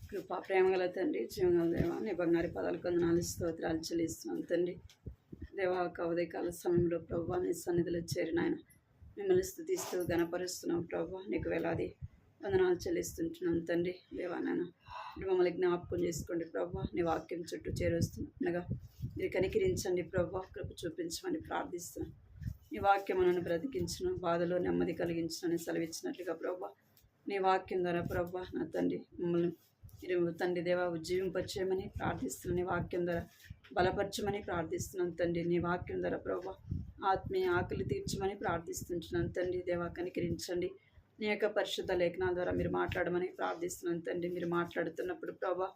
కృపా ప్రేమగల తండ్రి, జీవగల దేవ, నీ బంగారు పదాలు కొందనాలు స్తోత్రాలు చెల్లిస్తున్నాం తండ్రి. దేవా, ఉదయకాల సమయంలో ప్రభు నీ సన్నిధిలో చేరిన ఆయన మిమ్మల్ని స్తుతిస్తూ గణపరుస్తున్నాం ప్రభు. నీకు వేలాది వందనాలు చెల్లిస్తుంటున్నాం తండ్రి. దేవా నాయన మమ్మల్ని జ్ఞాపకం చేసుకోండి ప్రభు. నీ వాక్యం చుట్టూ చేరుస్తుండగా మీరు కనికరించండి ప్రభు. కృప చూపించమని ప్రార్థిస్తున్నాం. నీ వాక్యం నన్ను బ్రతికించను, బాధలో నెమ్మది కలిగించనని సెలవిచ్చినట్లుగా ప్రభు నీ వాక్యం ద్వారా ప్రభు నా తండ్రి మమ్మల్ని మీరు తండ్రి దేవా ఉజ్జీవింపచేయమని ప్రార్థిస్తున్నాను. నీ వాక్యం ద్వారా బలపరచమని ప్రార్థిస్తున్నాను తండ్రి. నీ వాక్యం ద్వారా ప్రభు ఆత్మీయ ఆకలి తీర్చమని ప్రార్థిస్తుంటున్నాను తండ్రి. దేవా కనికరించండి. నీ యొక్క పరిశుద్ధ లేఖనాల ద్వారా మీరు మాట్లాడమని ప్రార్థిస్తున్నాను తండ్రి. మీరు మాట్లాడుతున్నప్పుడు ప్రభా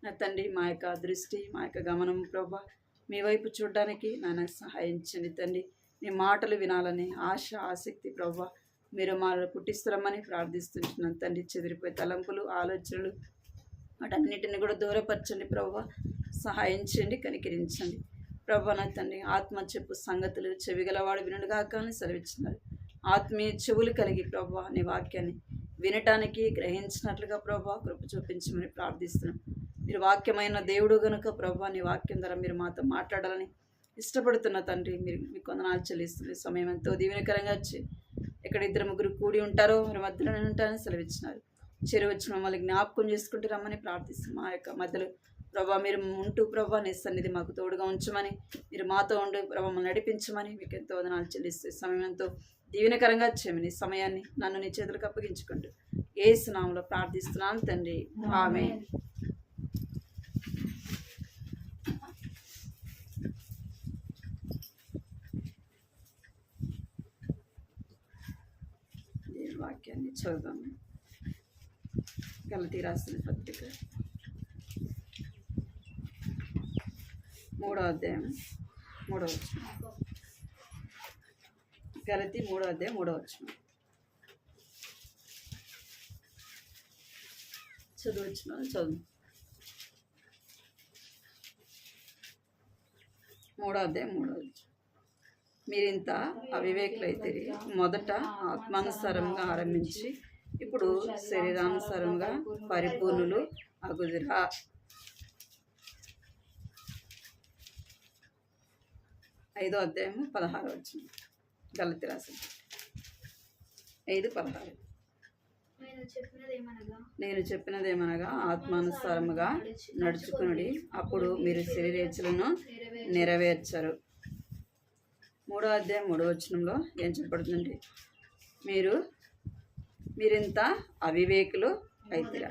నా తండ్రి మా యొక్క దృష్టి, మా యొక్క గమనం ప్రభా మీ వైపు చూడడానికి నన్ను సహాయించండి తండ్రి. నీ మాటలు వినాలని ఆశ, ఆసక్తి ప్రభా మీరు మాలో పుట్టిస్తురమ్మని ప్రార్థిస్తుంటున్నాను తండ్రి. చెదిరిపోయే తలంపులు, ఆలోచనలు వాటన్నిటిని కూడా దూరపరచండి ప్రభా. సహాయం చేయండి, కనికరించండి ప్రభా. నా తండ్రి ఆత్మ చెప్పు సంగతులు చెవిగలవాడు వినుడుగా కానీ సెలవిచ్చినారు. ఆత్మీయ చెవులు కలిగి ప్రభా నీ వాక్యాన్ని వినటానికి గ్రహించినట్లుగా ప్రభా కృప చూపించమని ప్రార్థిస్తున్నాం. మీరు వాక్యమైన దేవుడు కనుక ప్రభా నీ వాక్యం ద్వారా మీరు మాతో మాట్లాడాలని ఇష్టపడుతున్న తండ్రి. మీరు మీకు వందనాలు చెల్లిస్తున్నారు. సమయం ఎంతో దీవెనకరంగా వచ్చి ఎక్కడ ఇద్దరు ముగ్గురు కూడి ఉంటారో మీరు మధ్యలో ఉంటారని సెలవిచ్చినారు. చెరువు వచ్చి మమ్మల్ని జ్ఞాపకం చేసుకుంటూ రమ్మని ప్రార్థిస్తున్నాం. మా యొక్క మధ్యలో ప్రభా మీరు ఉంటూ ప్రభా నీ సన్నిధి మాకు తోడుగా ఉంచమని, మీరు మాతో ఉండి ప్రభా మమ్మల్ని నడిపించమని మీకు ఎంతో వదనాలు చెల్లిస్తే సమయం ఎంతో దీవెనకరంగా చేయమని సమయాన్ని నన్ను నీ చేతులకు అప్పగించుకుంటూ యేసు నామములో ప్రార్థిస్తున్నాను తండ్రి. ఆమేన్. వాక్యాన్ని చదువుదాము. గలతీ రాసిన పత్రిక 3వ అధ్యాయం 3వ వచనం. గలతీ 3వ అధ్యాయం 3వ వచనం చదువు 3వ అధ్యాయం 3వ వచనం. మీరింత అవివేకులైతే మొదట ఆత్మానుసారంగా ఆరంభించి ఇప్పుడు శరీరానుసారంగా పరిపూర్ణులు అగుదురా. 5వ అధ్యాయము 16వ వచనం. గలతీ రాసిన 5:16. నేను చెప్పినదేమనగా ఆత్మానుసారముగా నడుచుకునుడి, అప్పుడు మీరు శరీరేచ్ఛలను నెరవేర్చరు. 3వ అధ్యాయం 3వ వచనంలో ఏం చెప్పబడుతుందండి? మీరింత అవివేకులు అయితేరా.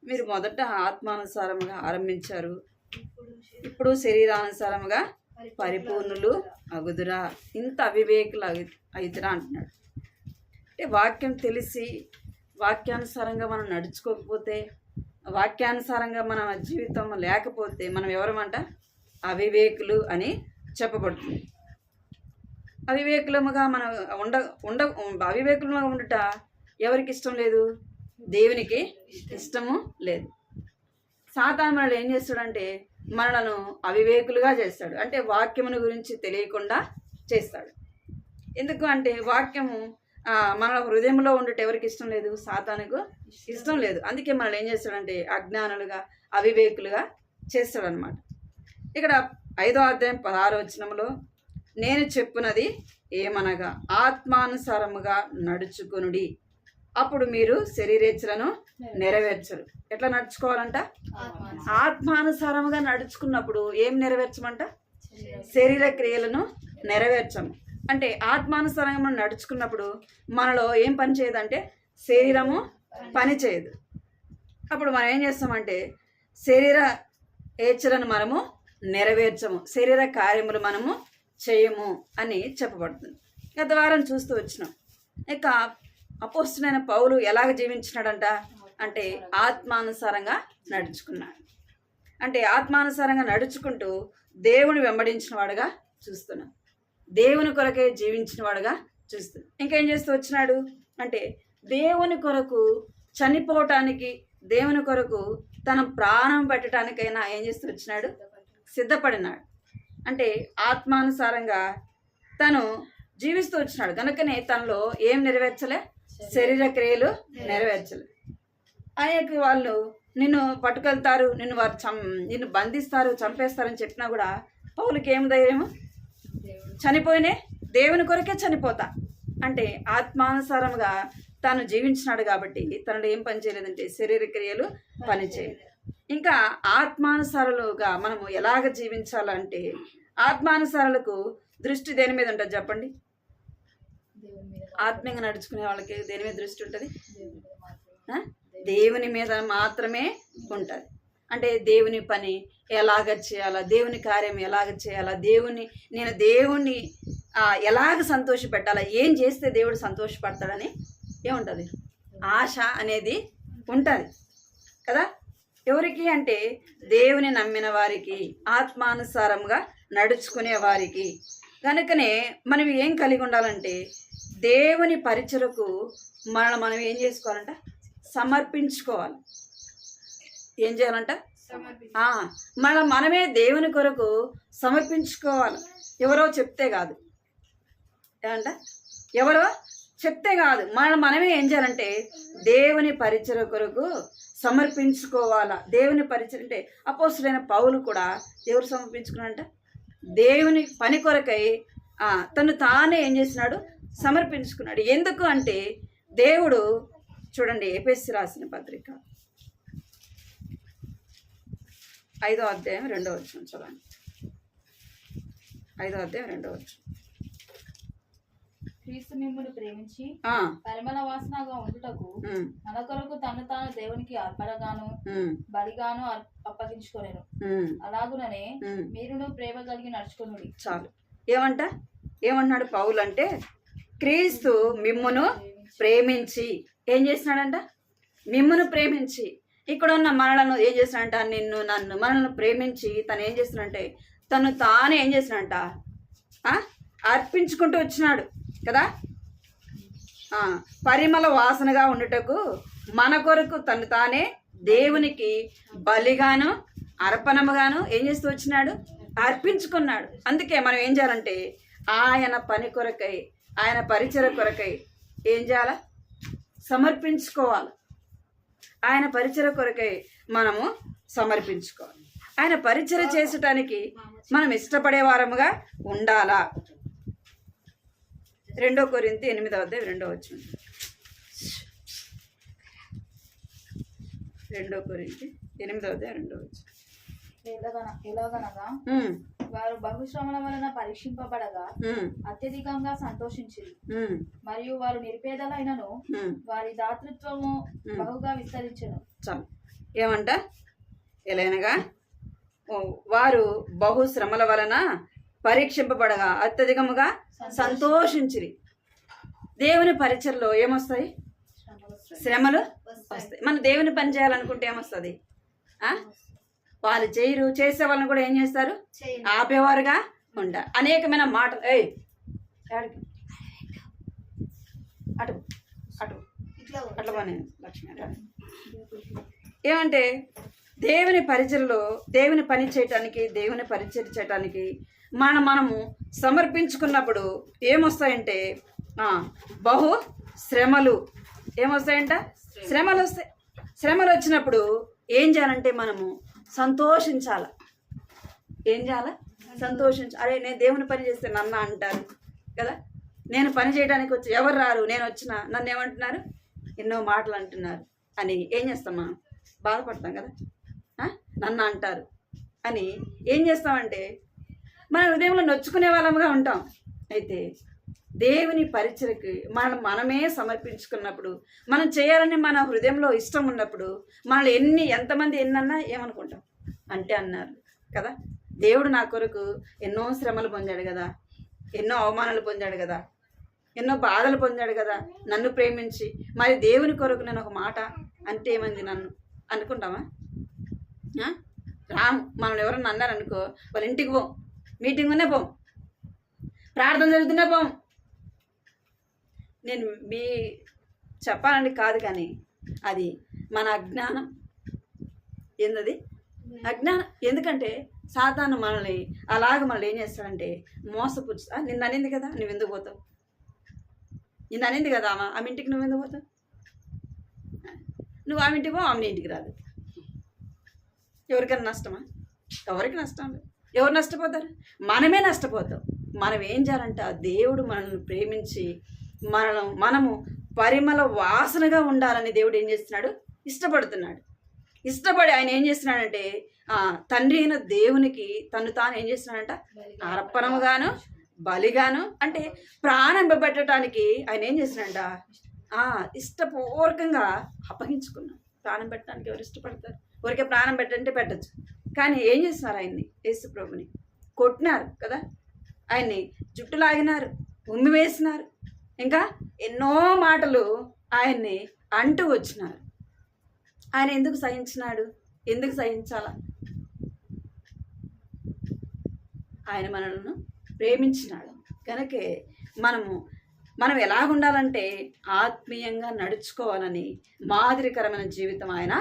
మీరు మొదట ఆత్మానుసారముగా ఆరంభించారు, ఇప్పుడు శరీరానుసారముగా పరిపూర్ణులు అగుదురా. ఇంత అవివేకులు అయితేరా అంటున్నాడు. అంటే వాక్యం తెలిసి వాక్యానుసారంగా మనం నడుచుకోకపోతే, వాక్యానుసారంగా మన జీవితం లేకపోతే మనం ఎవరమంట? అవివేకులు అని చెప్పబడుతుంది. అవివేకులముగా మనం అవివేకులుగా ఉండట ఎవరికి ఇష్టం లేదు? దేవునికి ఇష్టము లేదు. సాతాను మనల్ని ఏం చేస్తాడంటే మనలను అవివేకులుగా చేస్తాడు. అంటే వాక్యమును గురించి తెలియకుండా చేస్తాడు. ఎందుకు అంటే వాక్యము మన హృదయంలో ఉండట ఎవరికి ఇష్టం లేదు? సాతానుకు ఇష్టం లేదు. అందుకే మనల్ని ఏం చేస్తాడంటే అజ్ఞానులుగా, అవివేకులుగా చేస్తాడనమాట. ఇక్కడ 5వ అధ్యాయం 16వ వచనంలో నేను చెప్పున్నది ఏమనగా ఆత్మానుసారముగా నడుచుకొనుడి, అప్పుడు మీరు శరీరేచ్ఛలను నెరవేర్చరు. ఎట్లా నడుచుకోవాలంట? ఆత్మానుసారముగా నడుచుకున్నప్పుడు ఏం నెరవేర్చమంట? శరీర క్రియలను నెరవేర్చము. అంటే ఆత్మానుసారంగా మనం నడుచుకున్నప్పుడు మనలో ఏం పని చేయదంటే శరీరము పని చేయదు. అప్పుడు మనం ఏం చేస్తామంటే శరీర ఏచ్ఛలను మనము నెరవేర్చము, శరీర కార్యములు మనము చేయము అని చెప్పబడుతుంది. గత వారం చూస్తూ వచ్చినాం. ఇక అపోస్తలుడైన పౌలు ఎలాగ జీవించినాడంట అంటే ఆత్మానుసారంగా నడుచుకున్నాడు. అంటే ఆత్మానుసారంగా నడుచుకుంటూ దేవుని వెంబడించిన వాడుగా చూస్తున్నాం, దేవుని కొరకే జీవించిన వాడుగా చూస్తున్నాం. ఇంకేం చేస్తూ వచ్చినాడు అంటే దేవుని కొరకు చనిపోవటానికి, దేవుని కొరకు తన ప్రాణం పెట్టడానికైనా ఏం చేస్తూ వచ్చినాడు? సిద్ధపడినాడు. అంటే ఆత్మానుసారంగా తను జీవిస్తూ వచ్చినాడు కనుకనే తనలో ఏం నెరవేర్చలే? శరీర క్రియలు నెరవేర్చలే. అనేక వాళ్ళు నిన్ను పట్టుకెళ్తారు, నిన్ను బంధిస్తారు, చంపేస్తారని చెప్పినా కూడా పౌలుకి ఏం ధైర్యము? చనిపోయినే దేవుని కొరకే చనిపోతా అంటే ఆత్మానుసారంగా తాను జీవించినాడు కాబట్టి తనలో ఏం పని చేయలేదంటే శరీర క్రియలు పని చేయలేదు. ఇంకా ఆత్మానుసారులుగా మనము ఎలాగ జీవించాలంటే ఆత్మానుసారులకు దృష్టి దేని మీద ఉంటుంది చెప్పండి? ఆత్మీయంగా నడుచుకునే వాళ్ళకి దేని మీద దృష్టి ఉంటుంది? దేవుని మీద మాత్రమే ఉంటుంది. అంటే దేవుని పని ఎలాగ చేయాలా, దేవుని కార్యం ఎలాగ చేయాలా, నేను దేవుణ్ణి ఎలాగ సంతోష పెట్టాలా, ఏం చేస్తే దేవుడు సంతోషపడతాడని ఏముంటుంది? ఆశ అనేది ఉంటుంది కదా. ఎవరికి అంటే దేవుని నమ్మిన వారికి, ఆత్మానుసారంగా నడుచుకునే వారికి. కనుకనే మనం ఏం కలిగి ఉండాలంటే దేవుని పరిచయకు మనం ఏం చేసుకోవాలంట? సమర్పించుకోవాలి. ఏం చేయాలంట? మనమే దేవుని కొరకు సమర్పించుకోవాలి. ఎవరో చెప్తే కాదు. ఏమంట? ఎవరో చెప్తే కాదు, మనమే ఏం చేయాలంటే దేవుని పరిచయ కొరకు సమర్పించుకోవాలా. దేవుని పరిచయం అంటే అపోస్తులైన పౌలు కూడా ఎవరు సమర్పించుకున్నాడంట? దేవుని పని కొరకై తను తానే ఏం చేసినాడు? సమర్పించుకున్నాడు. ఎందుకు అంటే దేవుడు చూడండి, ఎఫెసీ రాసిన పత్రిక 5వ అధ్యాయం 2వ వచనం చూడండి. 5వ అధ్యాయం 2వ వచనం. క్రీస్తు మిమ్మును ప్రేమించి పరిమళ వాసనగా ఉండుటకు మన కొరకు తను తాను దేవునికి అర్పణగాను బలిగాను అప్పగించుకొనెను. అలాగుననే మీరును ప్రేమ కలిగి నడుచుకొనుడి. చాలు. ఏమంటున్నాడు పౌలు అంటే క్రీస్తు మిమ్మును ప్రేమించి ఏం చేసినాడంట? మిమ్మును ప్రేమించి. ఇక్కడ ఉన్న మనలను ఏం చేసినాడంట? మనల్ని ప్రేమించి తను ఏం చేసినంటే తను తానే ఏం చేసినంట? అర్పించుకుంటూ వచ్చినాడు కదా. పరిమళ వాసనగా ఉండుటకు మన కొరకు తను తానే దేవునికి బలిగాను అర్పణముగాను ఏం చేస్తూ వచ్చినాడు? అర్పించుకున్నాడు. అందుకే మనం ఏం చేయాలంటే ఆయన పని కొరకై, ఆయన పరిచయ కొరకై ఏం చేయాలా? సమర్పించుకోవాలి. ఆయన పరిచయ కొరకై మనము సమర్పించుకోవాలి. ఆయన పరిచయ చేసటానికి మనం ఇష్టపడే వారముగా ఉండాలా. 2 కొరింథీ 8వ అధ్యాయం 2వ వచనం. 2 కొరింథీ 8వ అధ్యాయం 2వ వచనం. ఎలాగనగా వారు బహుశ్రమల వలన పరీక్షింపబడగా అత్యధికంగా సంతోషించిరి. మరియు వారు నిరుపేదలైనను వారి దాతృత్వము బహుగా విస్తరించెను. చాలు. ఏమంట? ఎలాగనగా వారు బహుశ్రమల వలన పరీక్షింపబడగా అత్యధికముగా సంతోషించిరి. దేవుని పరిచయలో ఏమొస్తాయి? శ్రమలు వస్తాయి. మనం దేవుని పని చేయాలనుకుంటే ఏమొస్తుంది? వాళ్ళు చేయరు, చేసే వాళ్ళని కూడా ఏం చేస్తారు? ఆపేవారుగా ఉంటారు. అనేకమైన మాటలు అటు అటు అట్లా పని లక్ష్మి. ఏమంటే దేవుని పరిచయలో దేవుని పని చేయటానికి, దేవుని పరిచయం చేయటానికి మనము సమర్పించుకున్నప్పుడు ఏమొస్తాయంటే బహు శ్రమలు. ఏమొస్తాయంట? శ్రమలు వస్తాయి. శ్రమలు వచ్చినప్పుడు ఏం చేయాలంటే మనము సంతోషించాల. ఏం చేయాలా? అరే నేను దేవుని పని చేస్తే నన్ను అంటారు కదా. నేను పని చేయడానికి వచ్చి ఎవరు రారు, నేను వచ్చినా నన్ను ఏమంటున్నారు? ఎన్నో మాటలు అంటున్నారు అని ఏం చేస్తాం? మనం బాధపడతాం కదా. నన్ను అంటారు అని ఏం చేస్తామంటే మన హృదయంలో నొచ్చుకునే వాళ్ళముగా ఉంటాం. అయితే దేవుని పరిచయకి మనమే సమర్పించుకున్నప్పుడు, మనం చేయాలని మన హృదయంలో ఇష్టం ఉన్నప్పుడు మనల్ని ఎంతమంది ఎన్నన్నా ఏమనుకుంటాం అంటే అన్నారు కదా. దేవుడు నా కొరకు ఎన్నో శ్రమలు పొందాడు కదా, ఎన్నో అవమానాలు పొందాడు కదా, ఎన్నో బాధలు పొందాడు కదా నన్ను ప్రేమించి. మరి దేవుని కొరకు నేను ఒక మాట అంటే ఏమంది నన్ను అనుకుంటామా? రాము మనం ఎవరన్నా అన్నారనుకో, వాళ్ళ ఇంటికి పోం, మీటింగ్ ఉన్నా పోం, ప్రార్థన జరుగుతున్నా పోం. నేను చెప్పాలని కాదు, కానీ అది మన అజ్ఞానం. ఏందది? అజ్ఞానం. ఎందుకంటే సాతాను మనల్ని మనల్ని ఏం చేస్తాడంటే మోసపుచ్చుతా. నిన్ను అనింది కదా, నువ్వు ఎందుకు పోతావు? నిన్ను అనింది కదా ఆమె ఇంటికి నువ్వు ఎందుకు పోతావు? నువ్వు ఆమె ఇంటికి పో, ఆమె ఇంటికి రాదు. ఎవరికైనా నష్టమా? ఎవరికి నష్టం లేదు. ఎవరు నష్టపోతారు? మనమే నష్టపోతాం. మనం ఏం చేయాలంటే ఆ దేవుడు మనల్ని ప్రేమించి మనము పరిమళ వాసనగా ఉండాలని దేవుడు ఏం చేస్తున్నాడు? ఇష్టపడుతున్నాడు. ఇష్టపడి ఆయన ఏం చేస్తున్నాడంటే తండ్రి అయిన దేవునికి తను తాను ఏం చేస్తున్నాడంట? అర్పణముగాను బలిగాను, అంటే ప్రాణం పెట్టడానికి ఆయన ఏం చేస్తున్నాడంట? ఇష్టపూర్వకంగా అప్పగించుకున్నాం. ప్రాణం పెట్టడానికి ఎవరు ఇష్టపడతారు? ఊరికే ప్రాణం పెట్టంటే పెట్టచ్చు. కానీ ఏం చేస్తున్నారు? ఆయన్ని, యేసు ప్రభుని కొట్టినారు కదా, ఆయన్ని జుట్టు లాగినారు, ఉమ్మి వేసినారు, ఇంకా ఎన్నో మాటలు ఆయన్ని అంటూ వచ్చినారు. ఆయన ఎందుకు సహించినాడు? ఎందుకు సహించాలా? ఆయన మనలను ప్రేమించినాడు కనుకే మనం ఎలా ఉండాలంటే ఆత్మీయంగా నడుచుకోవాలని మాదిరికరమైన జీవితం ఆయన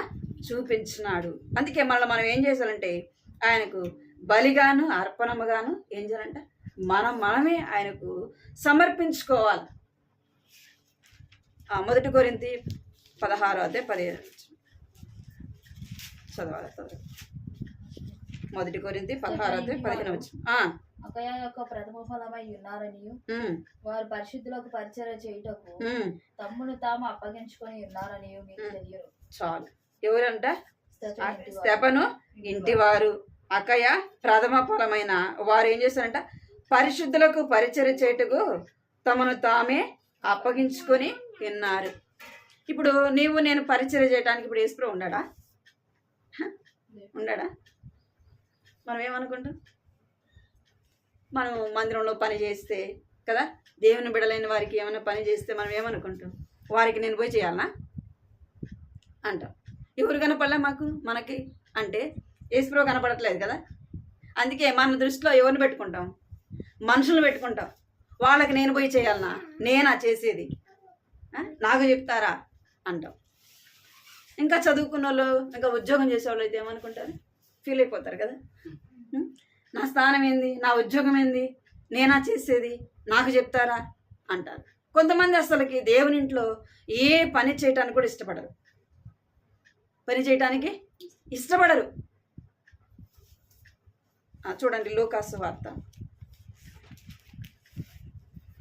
చూపించినాడు. అందుకే మనం ఏం చేయాలంటే ఆయనకు బలిగాను అర్పణముగాను ఏం చేయాలంట? మనమే ఆయనకు సమర్పించుకోవాలి. 1 కొరింథీ 16:15 చదవాలి. 1 కొరింథీ 16:15 అకయ యొక్క ప్రథమ ఫలమై ఉన్నారనియు వారు పరిశుద్ధులకు పరిచర్య చేయుటకు తమ్మును తాము అప్పగించుకొని ఉన్నారనియు మీకు తెలియదు. చాలు. ఎవరంట? స్తెఫను ఇంటివారు. అకయ ప్రథమ ఫలమైన వారు ఏం చేస్తారంట? పరిశుద్ధులకు పరిచర్య చేయుటకు తమను తామే అప్పగించుకొని ఉన్నారు. ఇప్పుడు నేను పరిచర్య చేయడానికి ఇప్పుడు యేసు ఉన్నాడా? మనం ఏమనుకుంటాం? మనం మందిరంలో పని చేస్తే కదా, దేవుని బిడలైన వారికి ఏమైనా పని చేస్తే మనం ఏమనుకుంటాం? వారికి నేను పోయి చేయాలనా అంటాం. ఎవరు కనపడలే మనకి అంటే యేసు కనపడట్లేదు కదా. అందుకే మన దృష్టిలో ఎవరిని పెట్టుకుంటాం? మనుషులను పెట్టుకుంటాం. వాళ్ళకి నేను పోయి చేయాలనా? నేనా చేసేది? నాకు చెప్తారా అంటాం. ఇంకా చదువుకున్న వాళ్ళు, ఇంకా ఉద్యోగం చేసేవాళ్ళు అయితే ఏమనుకుంటారు? ఫీల్ అయిపోతారు కదా, నా స్థానం ఏంది, నా ఉద్యోగం ఏంది, నేనా చేసేది, నాకు చెప్తారా అంటారు. కొంతమంది అసలుకి దేవుని ఇంట్లో ఏ పని చేయటానికి కూడా ఇష్టపడరు. చూడండి, లూకాసు వార్త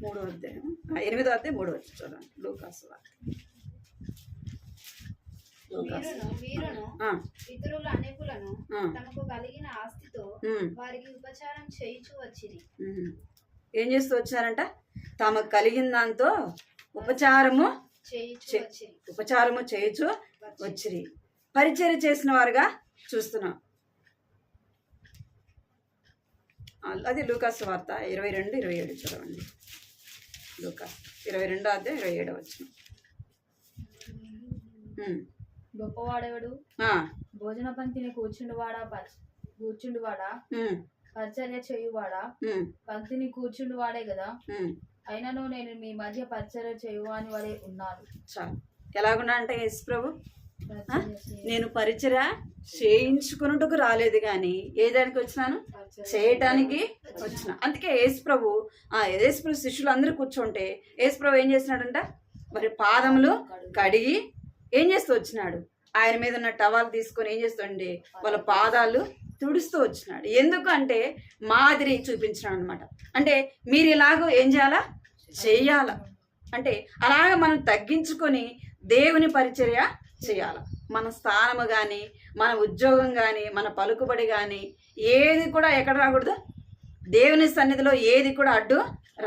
3వ అధ్యాయం 8వ అధ్యాయం 3వ వచనం చూడండి. లూకాసు వార్త. వీరును ఇతరుల అనేకులను తమకు కలిగిన ఆస్తితో వారికి ఉపచారం చేయుచు వచ్చిరి. ఏం చేస్తూ వచ్చారంట? తమకు కలిగిన దాంతో ఉపచారము చేయుచు వచ్చిరి. పరిచర్య చేసిన వారుగా చూస్తున్నాం. అది లూకాసు వార్త 22-27 చదవండి. లూకాసు 22వ అధ్యాయం 27వ వచనం. గొప్పవాడెవడు? భోజన పంక్తిని కూర్చుండువాడా పరిచర్య చేయువాడా? పంక్తిని కూర్చుండువాడే కదా. అయినను నేను మీ మధ్య పరిచర్య చేయువాని వలె ఉన్నాను. చాలు. ఎలాగున్నా అంటే యేసు ప్రభు, నేను పరిచర్య చేయించుకున్నట్టుకు రాలేదు కానీ ఏదానికి వచ్చినాను? చేయటానికి వచ్చిన. అందుకే యేసు ప్రభు శిష్యులు అందరూ కూర్చుంటే యేసు ప్రభు ఏం చేసినాడంట? మరి పాదములు కడిగి ఏం చేస్తూ వచ్చినాడు? ఆయన మీద ఉన్న టవాలు తీసుకొని ఏం చేస్తుండే? వాళ్ళ పాదాలు తుడుస్తూ వచ్చినాడు. ఎందుకు అంటే మాదిరి చూపించినాడు అనమాట. అంటే మీరు ఇలాగో ఏం చేయాలా అంటే అలాగ మనం తగ్గించుకొని దేవుని పరిచర్య చేయాలి. మన స్థానము కానీ, మన ఉద్యోగం కానీ, మన పలుకుబడి కానీ ఏది కూడా ఎక్కడ రాకూడదు? దేవుని సన్నిధిలో ఏది కూడా అడ్డు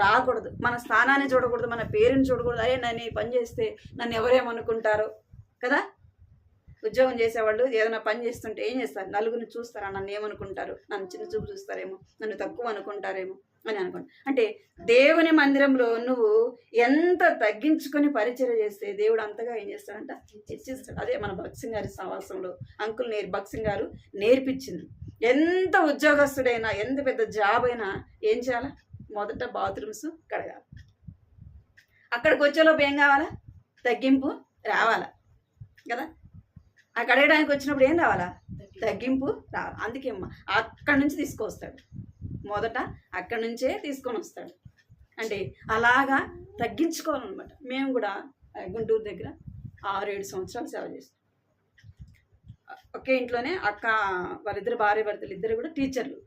రాకూడదు. మన స్థానాన్ని చూడకూడదు, మన పేరుని చూడకూడదు. అరే నన్ను ఈ పని చేస్తే నన్ను ఎవరేమనుకుంటారో కదా. ఉద్యోగం చేసేవాళ్ళు ఏదైనా పని చేస్తుంటే ఏం చేస్తారు? నలుగురిని చూస్తారా? నన్ను ఏమనుకుంటారు? నన్ను చిన్న చూపు చూస్తారేమో, నన్ను తక్కువ అనుకుంటారేమో అని అనుకోండి. అంటే దేవుని మందిరంలో నువ్వు ఎంత తగ్గించుకొని పరిచర్య చేస్తే దేవుడు అంతగా ఏం చేస్తాడంట? హెచ్చిస్తాడు. అదే మన భక్సింగ్ గారి సహవాసంలో భక్సింగ్ గారు నేర్పించింది. ఎంత ఉద్యోగస్తుడైనా, ఎంత పెద్ద జాబ్ అయినా ఏం చేయాలా? మొదట బాత్రూమ్స్ కడగాలి. అక్కడికి వచ్చేలోపు ఏం కావాలా? తగ్గింపు రావాలా కదా. ఆ కడగడానికి వచ్చినప్పుడు ఏం రావాలా? తగ్గింపు రావాలి. అందుకే అక్కడి నుంచి తీసుకొస్తాడు. మొదట అక్కడి నుంచే తీసుకొని వస్తాడు. అంటే అలాగా తగ్గించుకోవాలన్నమాట. మేము కూడా గుంటూరు దగ్గర 6-7 సంవత్సరాలు సేవ చేస్తాం. ఒకే ఇంట్లోనే అక్క వాళ్ళిద్దరు భార్య భర్తలు ఇద్దరు కూడా టీచర్లు,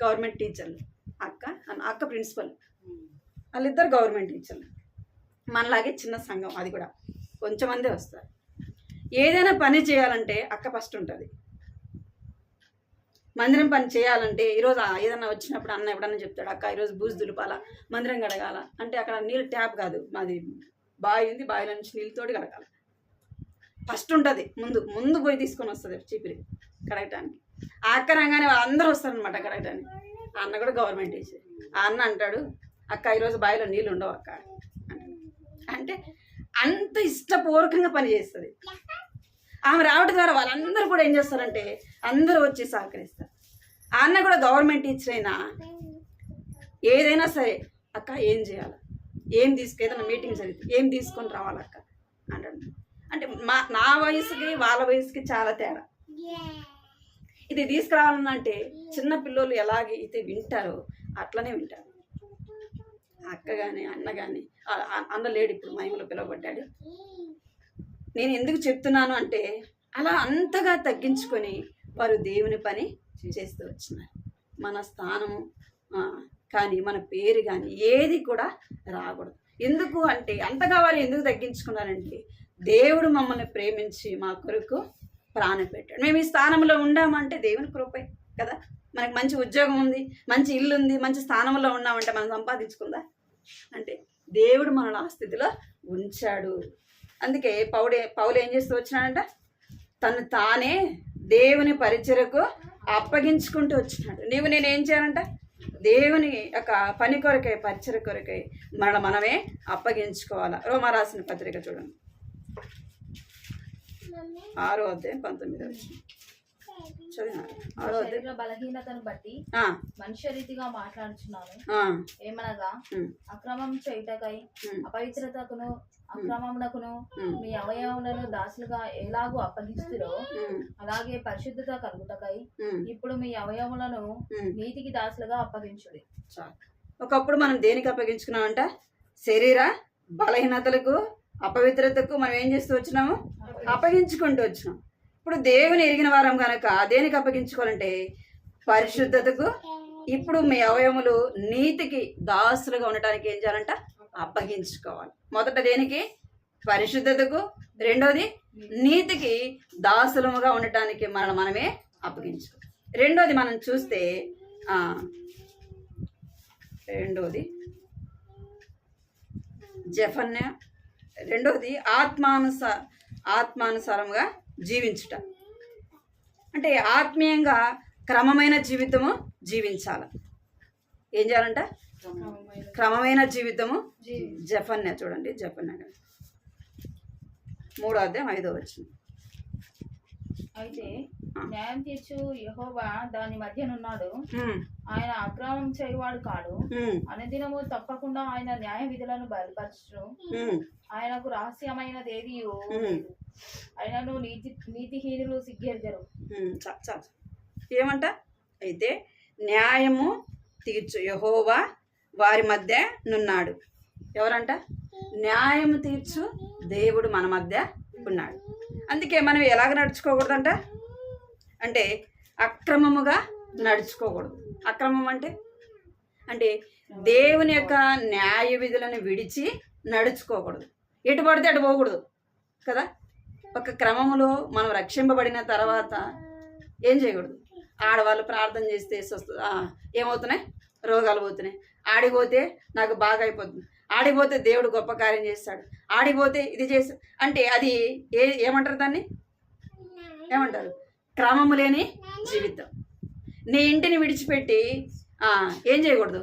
గవర్నమెంట్ టీచర్లు. అక్క ప్రిన్సిపల్, వాళ్ళిద్దరు గవర్నమెంట్ టీచర్లు. మనలాగే చిన్న సంఘం, అది కూడా కొంచెం మందే వస్తారు. ఏదైనా పని చేయాలంటే అక్క ఫస్ట్ ఉంటుంది. మందిరం పని చేయాలంటే ఈరోజు ఏదైనా వచ్చినప్పుడు అన్న ఎప్పుడన్నా చెప్తాడు, అక్క ఈరోజు బూజు దులపాలా, మందిరం కడగాల అంటే అక్కడ నీళ్ళు ట్యాప్ కాదు, మాది బావి ఉంది, బావిలో నుంచి నీళ్ళతోటి కడగాలి. ఫస్ట్ ఉంటుంది, ముందు పోయి తీసుకొని వస్తుంది చీపిరి కడగటానికి. ఆ అక్క రంగానే వాళ్ళందరూ వస్తారనమాట కడగటానికి. ఆ అన్న కూడా గవర్నమెంట్ టీచర్. ఆ అన్న అంటాడు, అక్క ఈరోజు బావిలో నీళ్ళు ఉండవు అక్క అంటే అంత ఇష్టపూర్వకంగా పని చేస్తుంది. ఆమె రావడం ద్వారా వాళ్ళందరూ కూడా ఏం చేస్తారంటే అందరూ వచ్చి సహకరిస్తారు. ఆ అన్న కూడా గవర్నమెంట్ టీచర్ అయినా ఏదైనా సరే, అక్క ఏం చేయాలి, ఏదైనా మీటింగ్ జరిగితే ఏం తీసుకొని రావాలక్క అంటాడు. అంటే నా వయసుకి వాళ్ళ వయసుకి చాలా తేడా. ఇది తీసుకురావాలంటే చిన్న పిల్లలు ఎలాగైతే వింటారో అట్లనే వింటారు. అక్క కానీ అన్న కానీ, అన్న లేడు ఇప్పుడు, మహిమలో పిలువబడ్డాడు. నేను ఎందుకు చెప్తున్నాను అంటే అలా అంతగా తగ్గించుకొని వారు దేవుని పని చేస్తూ వచ్చినారు. మన స్థానము కానీ మన పేరు కానీ ఏది కూడా రాకూడదు. ఎందుకు అంటే అంతగా వారు ఎందుకు తగ్గించుకున్నారంటే దేవుడు మమ్మల్ని ప్రేమించి మా కొరకు ప్రాణం పెట్టాడు. మేము ఈ స్థానంలో ఉండామంటే దేవుని కృపే కదా. మనకు మంచి ఉద్యోగం ఉంది, మంచి ఇల్లు ఉంది, మంచి స్థానంలో ఉన్నామంటే మనం సంపాదించుకుందా అంటే దేవుడు మనల్ని ఆ స్థితిలో ఉంచాడు. అందుకే పౌలు ఏం చేస్తూ వచ్చినాడంట, తను తానే దేవుని పరిచర్యకు అప్పగించుకుంటూ వచ్చినాడు. నేనేం చేయాలంట, దేవుని యొక్క పని కొరకై, పరిచర్య కొరకై మనమే అప్పగించుకోవాలా. రోమా రాసిన పత్రిక చూడండి, 6:19 శరీర బలహీనతను బట్టి మనుష్య రీతిగా మాట్లాడుచున్నాను. ఏమనగా అక్రమం చేయుటకై అపవిత్రతకును అక్రమమునకును మీ అవయవములను దాసులుగా ఎలాగూ అప్పగిస్తురో అలాగే పరిశుద్ధత కలుగుటకై ఇప్పుడు మీ అవయవములను నీతికి దాసులుగా అప్పగించుడి. ఒకప్పుడు మనం దేనికి అప్పగించుకున్నామంట, శరీర బలహీనతలకు అపవిత్రతకు మనం ఏం చేస్తూ వచ్చినాము, అప్పగించుకుంటూ వచ్చినాం. ఇప్పుడు దేవుని ఎరిగిన వారం కనుక దేనికి అప్పగించుకోవాలంటే పరిశుద్ధతకు. ఇప్పుడు మీ అవయములు నీతికి దాసులుగా ఉండటానికి ఏం చేయాలంట, అప్పగించుకోవాలి. మొదట దేనికి, పరిశుద్ధతకు. రెండోది నీతికి దాసులముగా ఉండటానికి మనమే అప్పగించుకోవాలి. రెండోది మనం చూస్తే రెండోది జెఫన్య, రెండోది ఆత్మానుసారంగా జీవించుట. అంటే ఆత్మీయంగా క్రమమైన జీవితము జీవించాలి. ఏం చేయాలంట, క్రమమైన జీవితము. జెఫన్య చూడండి, జెఫన్య 3:5. అయితే న్యాయం తీర్చు యెహోవా దాని మధ్యనున్నాడు, ఆయన అక్రమం చేయువాడు కాడు. అనుదినము తప్పకుండా ఆయన న్యాయ విధులను బయలుపరచు. ఆయనకు రహస్యమైనదేది ఆయనను నీతిహీనులు సిగ్గెరగరు. ఏమంట, అయితే న్యాయము తీర్చు యెహోవా వారి మధ్య నున్నాడు. ఎవరంట, న్యాయము తీర్చు దేవుడు మన మధ్య ఉన్నాడు. అందుకే మనం ఎలాగ నడుచుకోకూడదంట అంటే అక్రమముగా నడుచుకోకూడదు. అక్రమం అంటే దేవుని యొక్క న్యాయ విధులను విడిచి నడుచుకోకూడదు. ఎటు పడితే అటు పోకూడదు కదా. ఒక క్రమములో మనం రక్షింపబడిన తర్వాత ఏం చేయకూడదు, ఆడవాళ్ళు ప్రార్థన చేస్తే ఏమవుతున్నాయి, రోగాలు పోతున్నాయి. ఆడిపోతే నాకు బాగా అయిపోతుంది, ఆడిపోతే దేవుడు గొప్ప కార్యం చేస్తాడు, ఆడిపోతే ఇది చేస్తా అంటే అది ఏమంటారు, దాన్ని ఏమంటారు, క్రమము లేని జీవితం. నీ ఇంటిని విడిచిపెట్టి ఏం చేయకూడదు,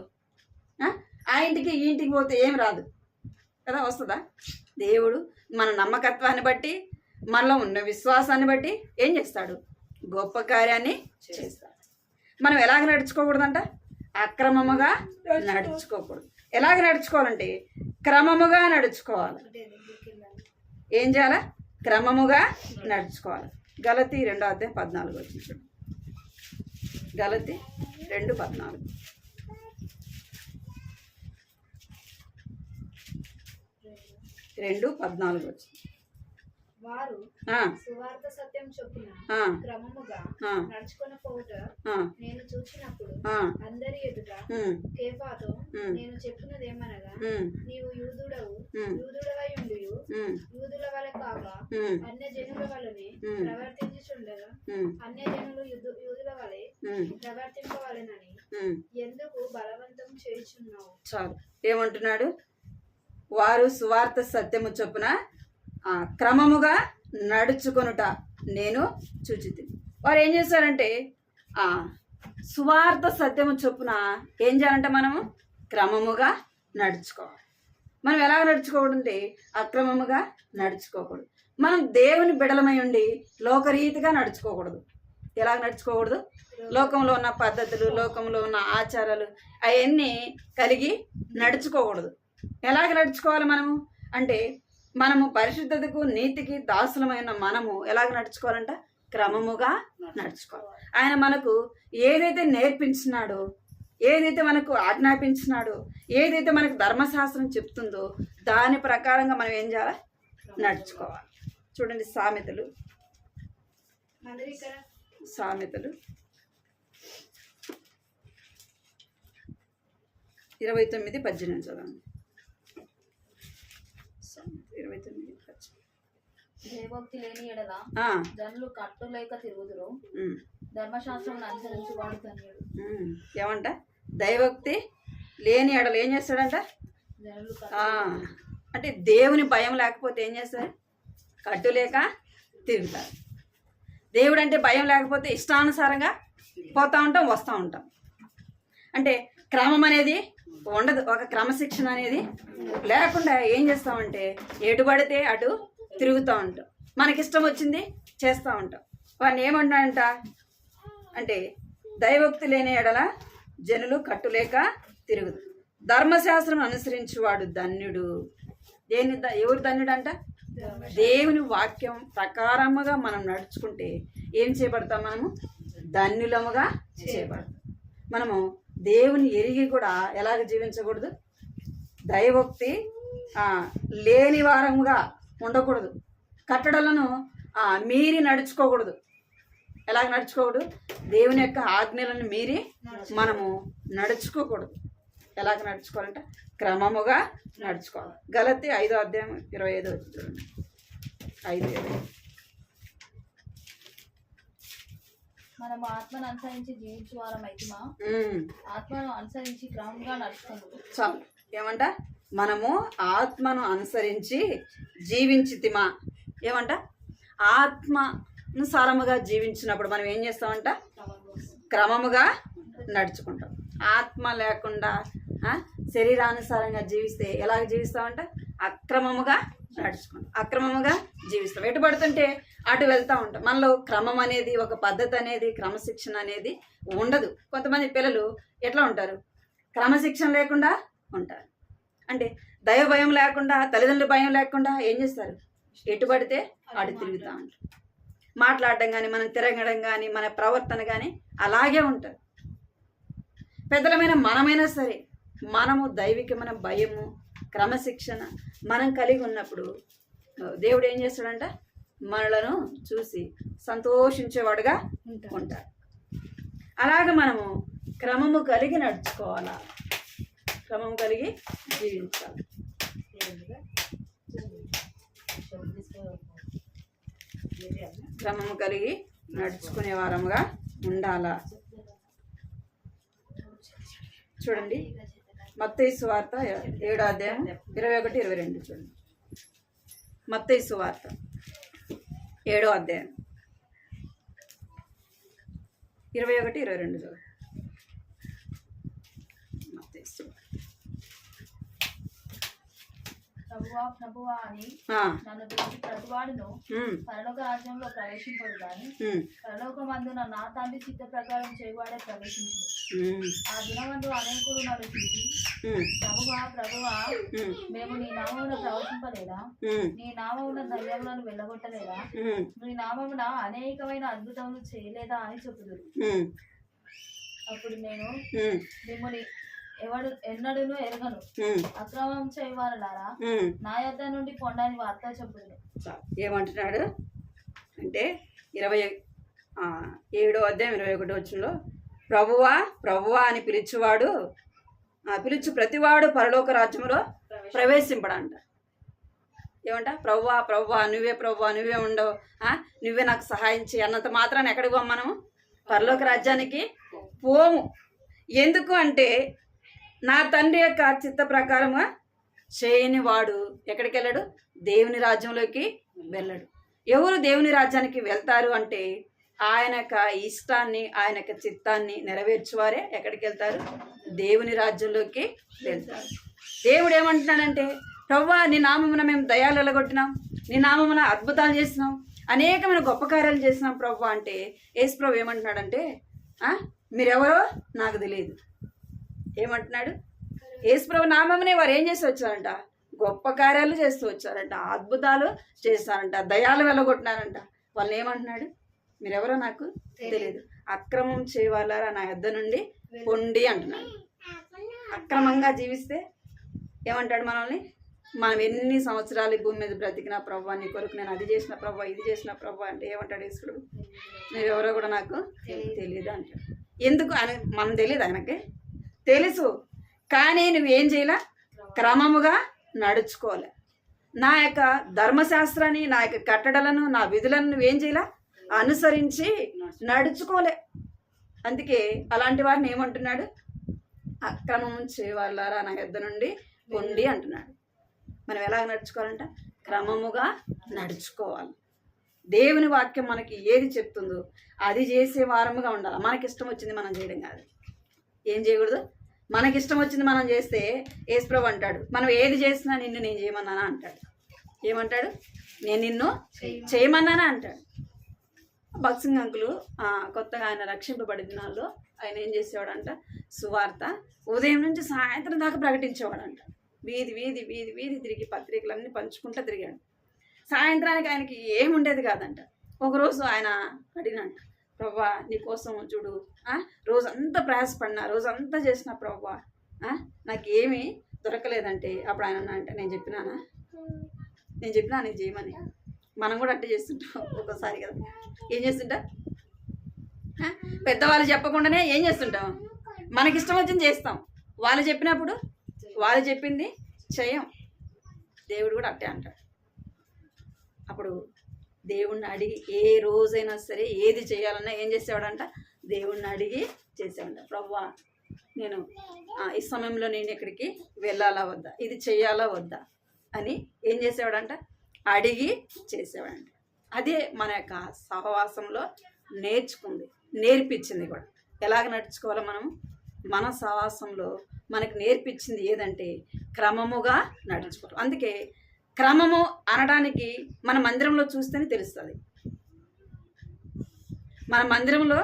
ఆ ఇంటికి ఈ ఇంటికి పోతే ఏం రాదు కదా. వస్తుందా? దేవుడు మన నమ్మకత్వాన్ని బట్టి, మనలో ఉన్న విశ్వాసాన్ని బట్టి ఏం చేస్తాడు, గొప్ప కార్యాన్ని చేస్తాడు. మనం ఎలాగ నడుచుకోకూడదంట, అక్రమముగా నడుచుకోకూడదు. ఎలాగ నడుచుకోవాలంటే క్రమముగా నడుచుకోవాలి. ఏం చేయాలా, క్రమముగా నడుచుకోవాలి. గలతీ 2:14 వచ్చింది. గలతీ 2:14. వచ్చింది. వారు ఆ, సువార్త సత్యం చొప్పున ఆ, క్రమముగా ఆ, నడుచుకున్న పోవుట ఆ, నేను చూచినప్పుడు ఆ, అందరి ఎదుట ఉమ్, కేఫాతో ఉమ్, నేను చెప్పినదేమనగా, ఉమ్, నీవు ఉమ్, యూదుడవై ఉండి ఉమ్, యూదుల వలె కాక ఉమ్, అన్య జనుల వలనే ఉమ్, ప్రవర్తించుచుండగా ఉమ్, అన్య జనులు యూదుల వలె ఉమ్, ప్రవర్తింపవలెనని ఉమ్. ఎందుకు బలవంతం చేయుచున్నావు? చాలు. ఏమంటున్నాడు? వారు సువార్త సత్యము చొప్పున క్రమముగా నడుచుకొనుట నేను చూచితిని. వారు ఏం చేశారంటే ఆ సువార్త సత్యము చొప్పున ఏం చేయాలంటే మనము క్రమముగా నడుచుకోవాలి. మనం ఎలా నడుచుకోకూడదంటే అక్రమముగా నడుచుకోకూడదు. మనం దేవుని బిడలమై ఉండి లోకరీతిగా నడుచుకోకూడదు. ఎలా నడుచుకోకూడదు? లోకంలో ఉన్న పద్ధతులు, లోకంలో ఉన్న ఆచారాలు అవన్నీ కలిగి నడుచుకోకూడదు. ఎలాగ నడుచుకోవాలి మనము అంటే, మనము పరిశుద్ధతకు నీతికి దాసులమైన మనము ఎలాగ నడుచుకోవాలంట? క్రమముగా నడుచుకోవాలి. ఆయన మనకు ఏదైతే నేర్పించినాడో, ఏదైతే మనకు ఆజ్ఞాపించినాడో, ఏదైతే మనకు ధర్మశాస్త్రం చెప్తుందో దాని ప్రకారంగా మనం ఏం చేయాలి? నడుచుకోవాలి. చూడండి సామెతలు 29:18 చదవండి. 29:18. దేవోక్తి లేని ఎడల జనులు కట్టు లేక తిరుగుదురు, ధర్మశాస్త్రం అనుసరించువాడు ధన్యుడు. ఏమంట? దైవోక్తి లేని ఎడల ఏం చేస్తాడంట? జనులు అంటే దేవుని భయం లేకపోతే ఏం చేస్తారు? కట్టు లేక తిరుగుతారు. దేవుడు అంటే భయం లేకపోతే ఇష్టానుసారంగా పోతూ ఉంటాం, వస్తూ ఉంటాం. అంటే క్రమం అనేది ఉండదు. ఒక క్రమశిక్షణ అనేది లేకుండా ఏం చేస్తామంటే ఎటు పడితే అటు తిరుగుతూ ఉంటాం, మనకిష్టం వచ్చింది చేస్తూ ఉంటాం. వాడిని ఏమంటాడంట అంటే, దైవోక్తి లేని ఎడల జనులు కట్టులేక తిరుగుదు, ధర్మశాస్త్రం అనుసరించువాడు ధన్యుడు. ఎవరు ధన్యుడు అంట? దేవుని వాక్యం ప్రకారముగా మనం నడుచుకుంటే ఏం చేయబడతాం? మనము ధన్యులముగా చేయబడతాం. మనము దేవుని ఎరిగి కూడా ఎలాగ జీవించకూడదు? దైవోక్తి లేని వారముగా ఉండకూడదు. కట్టడలను మీరి నడుచుకోకూడదు. ఎలాగ నడుచుకోకూడదు? దేవుని యొక్క ఆజ్ఞలను మీరి మనము నడుచుకోకూడదు. ఎలాగ నడుచుకోవాలంటే క్రమముగా నడుచుకోవాలి. గలతీ 5:25 చూడండి. 5:25. మనము ఆత్మను అనుసరించి జీవించు వారం అయితమా, ఆత్మను అనుసరించి క్రమంగా నడుచుకుంటాం. చాలు. ఏమంట? మనము ఆత్మను అనుసరించి జీవించితిమా. ఏమంట? ఆత్మానుసారముగా జీవించినప్పుడు మనం ఏం చేస్తామంట? క్రమముగా నడుచుకుంటాం. ఆత్మ లేకుండా శరీరానుసారంగా జీవిస్తే ఎలాగ జీవిస్తామంట? అక్రమముగా నడుచుకుంటాం, అక్రమముగా జీవిస్తాం. ఎటు పడుతుంటే అటు వెళ్తూ ఉంటాం. మనలో క్రమం అనేది, ఒక పద్ధతి అనేది, క్రమశిక్షణ అనేది ఉండదు. కొంతమంది పిల్లలు ఎట్లా ఉంటారు? క్రమశిక్షణ లేకుండా ఉంటారు. అంటే దైవ భయం లేకుండా, తల్లిదండ్రుల భయం లేకుండా ఏం చేస్తారు? ఎటు పడితే అటు తిరుగుతూ ఉంటారు. మాట్లాడడం కానీ, మనం తిరగడం కానీ, మన ప్రవర్తన కానీ అలాగే ఉంటుంది. పెద్దలమైన మనమైనా సరే మనము దైవికమైన భయము, క్రమశిక్షణ మనం కలిగి ఉన్నప్పుడు దేవుడు ఏం చేస్తాడంట? మనలను చూసి సంతోషించేవాడుగా ఉంటాడు. అలాగ మనము క్రమము కలిగి నడుచుకోవాలా, క్రమము కలిగి జీవించాలి. క్రమము కలిగి నడుచుకునే వారముగా ఉండాలా. చూడండి మత్తయి సువార్త 7:21-22 చూడండి. మత్తయి సువార్త 7:21-22 చూడండి. మత్తయి సువార్త. ప్రభువా అని నన్ను పిలిచి ప్రతివాడును పరలోక రాజ్యంలో ప్రవేశింపడు గాని పరలోకమందున నా తండ్రి చిత్త ప్రకారం చేయవాడే ప్రవేశించు. ఆ దినమందు అనేకులు నన్ను చూసి, ప్రభువా మేము నీ నామమున ప్రవచింపలేదా, నీ నామమున దయ్యములను వెళ్ళగొట్టలేదా, నీ నామమున అనేకమైన అద్భుతములు చేయలేదా అని చెప్పుదురు. అప్పుడు నేను మిమ్మల్ని ఎన్నడూను ఎరగను. అక్రమం చేయవారలారా నా యొద్ద నుండి పొండని వార్త చెప్పుదును. ఏమంటున్నాడు అంటే 27వ అధ్యాయం 21వ వచనంలో ప్రభువా ప్రభువా అని పిలుచువాడు పిలుచు ప్రతివాడు పరలోక రాజ్యంలో ప్రవేశింపడంట. ఏమంట? ప్రభువా ప్రభువా నువ్వే ఉండవు, నువ్వే నాకు సహాయం చేయి అన్నంత మాత్రాన్ని ఎక్కడికి పోం మనము? పరలోక రాజ్యానికి పోము. ఎందుకు అంటే నా తండ్రి యొక్క చిత్త ప్రకారంగా చేయని వాడు ఎక్కడికి వెళ్ళాడు? దేవుని రాజ్యంలోకి వెళ్ళాడు. ఎవరు దేవుని రాజ్యానికి వెళ్తారు అంటే ఆయన యొక్క ఇష్టాన్ని ఆయన యొక్క చిత్తాన్ని నెరవేర్చువారే ఎక్కడికి వెళ్తారు? దేవుని రాజ్యంలోకి వెళ్తారు. దేవుడు ఏమంటున్నాడంటే ప్రభువా నీ నామమున మేము దయాలు ఎలగొట్టినాం, నీ నామమున అద్భుతాలు చేసినాం, అనేకమైన గొప్ప కార్యాలు చేసినాం ప్రభువా అంటే యేసు ప్రభు ఏమంటున్నాడంటే మీరెవరో నాకు తెలియదు. ఏమంటున్నాడు? యేసు ప్రభు నామమునే వారు ఏం చేసి వచ్చారంట? గొప్ప కార్యాలు చేస్తూ వచ్చారంట, అద్భుతాలు చేస్తారంట, దయాలు వెళ్ళగొట్టినారంట. వాళ్ళని ఏమంటున్నాడు? మీరెవరో నాకు తెలియదు, అక్రమం చేయవాలారా నా యొద్ద నుండి పొండి అంటున్నాడు. అక్రమంగా జీవిస్తే ఏమంటాడు మనల్ని? మనం ఎన్ని సంవత్సరాలు భూమి మీద బ్రతికినా ప్రభు నీ కొరకు నేను అది చేసిన ప్రభు ఇది చేసిన ప్రభు అంటే ఏమంటాడు యేసుడు? నువ్వెవరో కూడా నాకు తెలియదు అంటాడు. ఎందుకు? ఆయన మనం తెలియదు, ఆయనకి తెలుసు. కానీ నువ్వేం చేయాల? క్రమముగా నడుచుకోవాలి. నా యొక్క ధర్మశాస్త్రాన్ని, నా యొక్క కట్టడలను, నా విధులను నువ్వేం చేయాల? అనుసరించి నడుచుకోలే. అందుకే అలాంటి వారిని ఏమంటున్నాడు? అక్రమం చేయవాళ్ళారా నా యొద్ద నుండి పొండి అంటున్నాడు. మనం ఎలా నడుచుకోవాలంట? క్రమముగా నడుచుకోవాలి. దేవుని వాక్యం మనకి ఏది చెప్తుందో అది చేసే వారముగా ఉండాలి. మనకి ఇష్టం వచ్చింది మనం చేయడం కాదు. ఏం చేయకూడదు? మనకి ఇష్టం వచ్చింది మనం చేస్తే యేసుప్రభు అంటాడు మనం ఏది చేసినా నిన్ను నేను చేయమన్నానా అంటాడు. ఏమంటాడు? నేను నిన్ను చేయమన్నానా అంటాడు. భగత్ సింగ్ అంకులు కొత్తగా ఆయన రక్షింపబడిన దినాల్లో ఆయన ఏం చేసేవాడంట? సువార్త ఉదయం నుంచి సాయంత్రం దాకా ప్రకటించేవాడంట. వీధి వీధి వీధి వీధి తిరిగి పత్రికలన్నీ పంచుకుంటూ తిరిగాడు. సాయంత్రానికి ఆయనకి ఏముండేది కాదంట. ఒకరోజు ఆయన అడిగినంట, ప్రభా నీకోసం చూడు రోజంతా ప్రయాసపడినా, రోజంతా చేసిన ప్రభా నాకేమీ దొరకలేదంటే అప్పుడు ఆయన అంటే నేను చెప్పినా నీకు చేయమని. మనం కూడా అంటే చేస్తుంటాం ఒక్కోసారి కదా. ఏం చేస్తుంటా? పెద్దవాళ్ళు చెప్పకుండానే ఏం చేస్తుంటాం? మనకిష్టం వచ్చింది చేస్తాం. వాళ్ళు చెప్పినప్పుడు వాళ్ళు చెప్పింది చేయం. దేవుడు కూడా అట్టే అంటాడు. అప్పుడు దేవుణ్ణి అడిగి ఏ రోజైనా సరే ఏది చేయాలన్నా ఏం చేసేవాడంట? దేవుణ్ణి అడిగి చేసేవాడంట. ప్రభువా నేను ఈ సమయంలో నేను ఎక్కడికి వెళ్ళాలా వద్దా, ఇది చేయాలా వద్దా అని ఏం చేసేవాడంట? అడిగి చేసేవాడంట. అదే మన యొక్క సహవాసంలో నేర్పించింది కూడా. ఎలాగ నడుచుకోవాలో మనం మన సహవాసంలో మనకు నేర్పించింది ఏదంటే క్రమముగా నడుచుకోవడం. అందుకే క్రమము అనడానికి మన మందిరంలో చూస్తేనే తెలుస్తుంది. మన మందిరంలో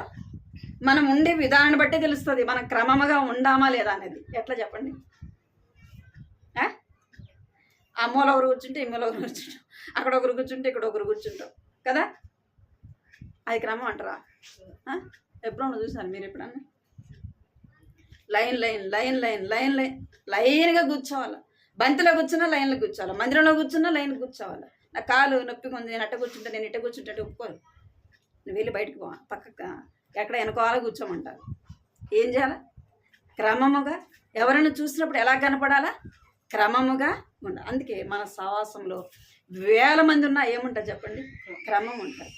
మనం ఉండే విధానాన్ని బట్టే తెలుస్తుంది మనం క్రమముగా ఉండామా లేదా అనేది. ఎట్లా చెప్పండి? ఆ మూల ఒకరు కూర్చుంటే ఈ మూల ఒకరు కూర్చుంటాం, అక్కడ ఒకరు కూర్చుంటే ఇక్కడ ఒకరు కూర్చుంటాం కదా. అది క్రమం అంటారా? ఎప్పుడన్నా చూసాను మీరు? ఎప్పుడన్నా line line line line line line లైన్గా కూర్చోవాలి. బంతిలో కూర్చున్నా లైన్లో కూర్చోవాలి, మందిరంలో కూర్చున్నా లైన్లో కూర్చోవాలి. నా కాలు నొప్పిగా ఉంది, నేను అట్ట కూర్చుంటా, నేను ఇట్ట కూర్చుంటే ఒప్పుకోరు. నువ్వు వెళ్ళి బయటకు పో, పక్కకు ఎక్కడ వెనకాల కూర్చోమంటారు. ఏం చేయాలా? క్రమముగా. ఎవరైనా చూసినప్పుడు ఎలా కనపడాలా? క్రమముగా ఉండాలి. అందుకే మన సహవాసంలో వేల మంది ఉన్నా ఏముంటారు చెప్పండి? క్రమం ఉంటారు,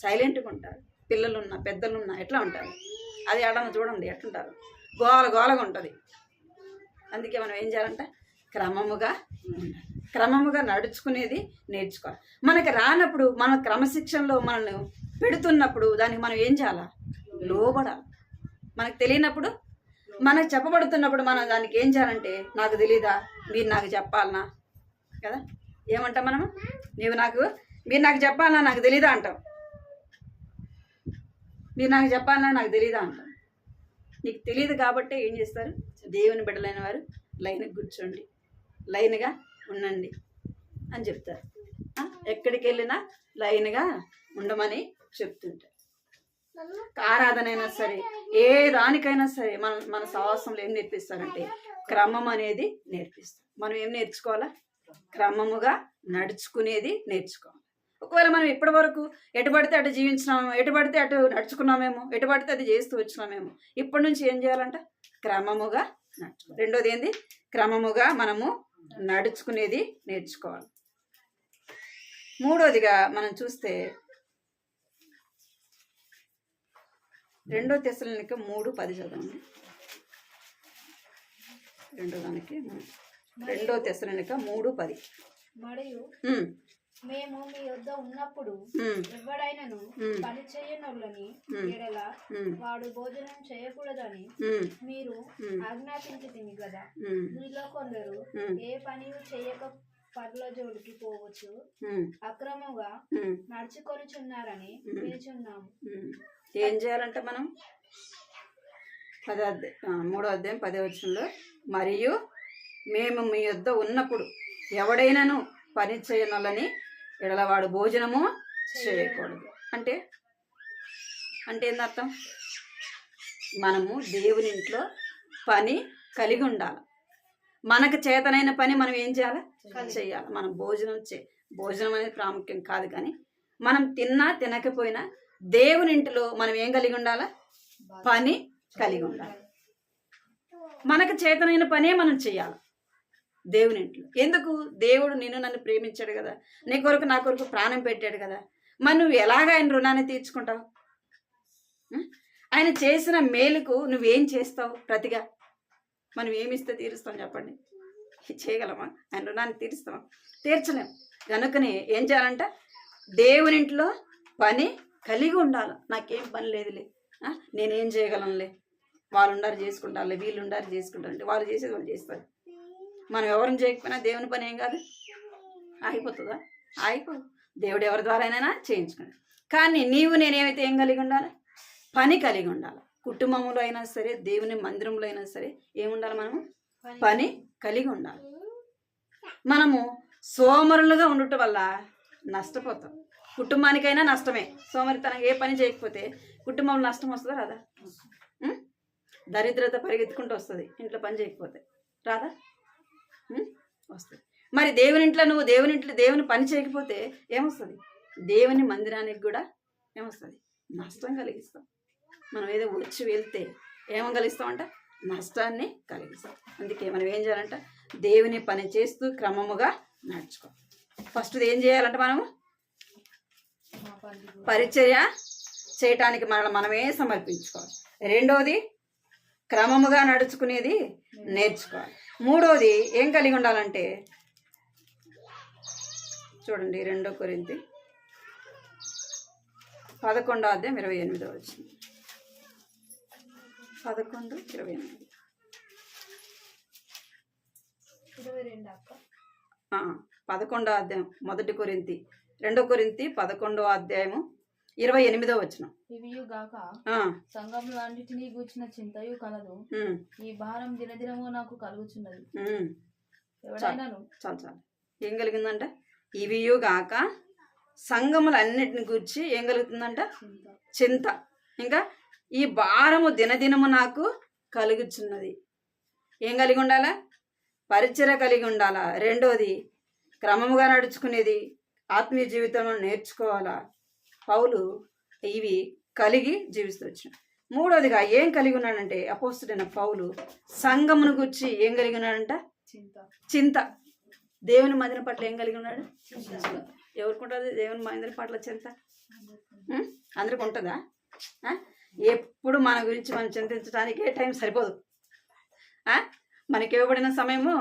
సైలెంట్గా ఉంటారు. పిల్లలున్నా పెద్దలున్నా ఎట్లా ఉంటారు? అది ఎడన్నా చూడండి ఎట్లుంటారు, గోలగా ఉంటుంది. అందుకే మనం ఏం చేయాలంటే క్రమముగా క్రమముగా నడుచుకునేది నేర్చుకోవాలి. మనకు రానప్పుడు మన క్రమశిక్షణలో మనల్ని పెడుతున్నప్పుడు దానికి మనం ఏం చేయాలా? లోబడాలి. మనకు తెలియనప్పుడు, మనకు చెప్పబడుతున్నప్పుడు మనం దానికి ఏం చేయాలంటే నాకు తెలీదా, మీరు నాకు చెప్పాలనా కదా. ఏమంటాం మనము? మీరు నాకు చెప్పాలనా, నాకు తెలీదా అంటాం. మీరు నాకు చెప్పాలనా, నాకు తెలీదా అంటాం. నీకు తెలియదు కాబట్టి ఏం చేస్తారు? దేవుని బిడ్డలైన వారు లైన్కి కూర్చోండి, లైన్గా ఉండండి అని చెప్తారు. ఎక్కడికి వెళ్ళినా లైన్గా ఉండమని చెప్తుంటారు. ఆరాధన అయినా సరే, ఏ దానికైనా సరే మన సహవాసంలో ఏం నేర్పిస్తారంటే క్రమం అనేది నేర్పిస్తారు. మనం ఏం నేర్చుకోవాలా? క్రమముగా నడుచుకునేది నేర్చుకోవాలి. ఒకవేళ మనం ఇప్పటి వరకు ఎటు పడితే అటు జీవించినామేమో, ఎటు పడితే అటు నడుచుకున్నామేమో, ఎటు పడితే అది చేస్తూ వచ్చినామేమో, ఇప్పటి నుంచి ఏం చేయాలంట? క్రమముగా నడుచుకోవాలి. రెండోది ఏంది? క్రమముగా మనము నడుచుకునేది నేర్చుకోవాలి. మూడోదిగా మనం చూస్తే 2 తెస్సలోనిక 3:10 చదవండి. 2 తెస్సలోనిక 3:10. మరియు మేము మీ యొద్ద ఉన్నప్పుడు ఎవడైనను పని చేయనోళ్ళని ఎడల వాడు భోజనం చేయకూడదని మీరు ఆజ్ఞాపించితిమి కదా. మీలో కొందరు ఏ పని చేయక పరుల జోలికి పోవచ్చు, అక్రమంగా నడుచుకొనుచున్నారని వినుచున్నాము. ఏం చేయాలంట మనం? 3వ అధ్యాయం 10వ వచనంలో, మరియు మేము మీ యొద్ద ఉన్నప్పుడు ఎవడైనాను పని చేయనొల్లని ఎడలవాడు భోజనము చేయకూడదు. అంటే ఏందర్థం? మనము దేవుని ఇంట్లో పని కలిగి ఉండాలి. మనకు చేతనైన పని మనం ఏం చేయాలి? చేయాలి. మనం భోజనం అనేది ప్రాముఖ్యం కాదు, కానీ మనం తిన్నా తినకపోయినా దేవుని ఇంటిలో మనం ఏం కలిగి ఉండాలా? పని కలిగి ఉండాలి. మనకు చేతనైన పనే మనం చేయాలి దేవుని ఇంట్లో. ఎందుకు? దేవుడు నన్ను ప్రేమించాడు కదా, నీ కొరకు నా కొరకు ప్రాణం పెట్టాడు కదా. మరి నువ్వు ఎలాగ ఆయన రుణాన్ని తీర్చుకుంటావు? ఆయన చేసిన మేలుకు నువ్వేం చేస్తావు ప్రతిగా? మనం ఏమిస్తే తీరుస్తాం చెప్పండి? చేయగలమా? ఆయన రుణాన్ని తీరుస్తామా? తీర్చలేము. కనుకనే ఏం చేయాలంట? దేవుని ఇంట్లో పని కలిగి ఉండాలి. నాకేం పని లేదులే, నేనేం చేయగలనులే, వాళ్ళు ఉండారు చేసుకుంటారులే, వీళ్ళు ఉండారు చేసుకుంటారంటే వాళ్ళు చేసేది వాళ్ళు చేస్తారు. మనం ఎవరిని చేయకపోయినా దేవుని పని ఏం కాదు, ఆగిపోతుందా? ఆగిపోదు. దేవుడు ఎవరి ద్వారా అయినా చేయించుకున్నాడు. కానీ నేనేమైతే ఏం కలిగి ఉండాలి? పని కలిగి ఉండాలి. కుటుంబంలో అయినా సరే, దేవుని మందిరంలో అయినా సరే ఏముండాలి? మనము పని కలిగి ఉండాలి. మనము సోమరులుగా ఉండటం వల్ల నష్టపోతాం. కుటుంబానికైనా నష్టమే. సోమరితనం ఏ పని చేయకపోతే కుటుంబంలో నష్టం వస్తుందా రాదా? దరిద్రత పరిగెత్తుకుంటూ వస్తుంది ఇంట్లో పని చేయకపోతే, రాదా? వస్తుంది. మరి దేవుని పని చేయకపోతే ఏమొస్తుంది? దేవుని మందిరానికి కూడా ఏమొస్తుంది? నష్టం కలిగిస్తాం. మనం ఏదో వచ్చి వెళ్తే ఏమో కలిగిస్తామంట? నష్టాన్ని కలిగిస్తాం. అందుకే మనం ఏం చేయాలంట? దేవుని పని చేస్తూ క్రమముగా నడుచుకో. ఫస్ట్ ఏం చేయాలంట? మనము పరిచర్య చేయటానికి మనమే సమర్పించుకోవాలి. రెండోది క్రమముగా నడుచుకునేది నేర్చుకోవాలి. మూడోది ఏం కలిగి ఉండాలంటే చూడండి, 2 కొరింథీ 11:28. 11 అధ్యాయం 1 కొరింథీ 2 కొరింథీ 11:28. ఇవియుగాక సంఘములు అన్నిటినీ గూర్చిన చింతయు కలదు. ఈ భారం దినదినము నాకు కలుగుచున్నది. చాలు. ఏం కలిగిందంట? ఇవియుగాక సంఘములన్నిటిని గూర్చి ఏం కలుగుతుందంట? చింత. ఇంకా ఈ భారము దినదినము నాకు కలుగుచున్నది. ఏం కలిగి ఉండాలా? పరిచర్య కలిగి ఉండాలా. రెండోది క్రమముగా నడుచుకునేది, ఆత్మీయ జీవితంలో నేర్చుకోవాలా. పౌలు ఇవి కలిగి జీవిస్తూ వచ్చిన. మూడోదిగా ఏం కలిగి ఉన్నాడంటే అపోస్తుడైన పౌలు సంఘమును గురించి ఏం కలిగి ఉన్నాడంట? చింత. దేవుని మందిరం పట్ల ఏం కలిగి ఉన్నాడు? ఎవరికి ఉంటుంది దేవుని మందిరం పట్ల చింత? అందరికి ఉంటుందా? ఎప్పుడు మన గురించి మనం చింతించడానికి టైం సరిపోదు. మనకి ఇవ్వబడిన సమయము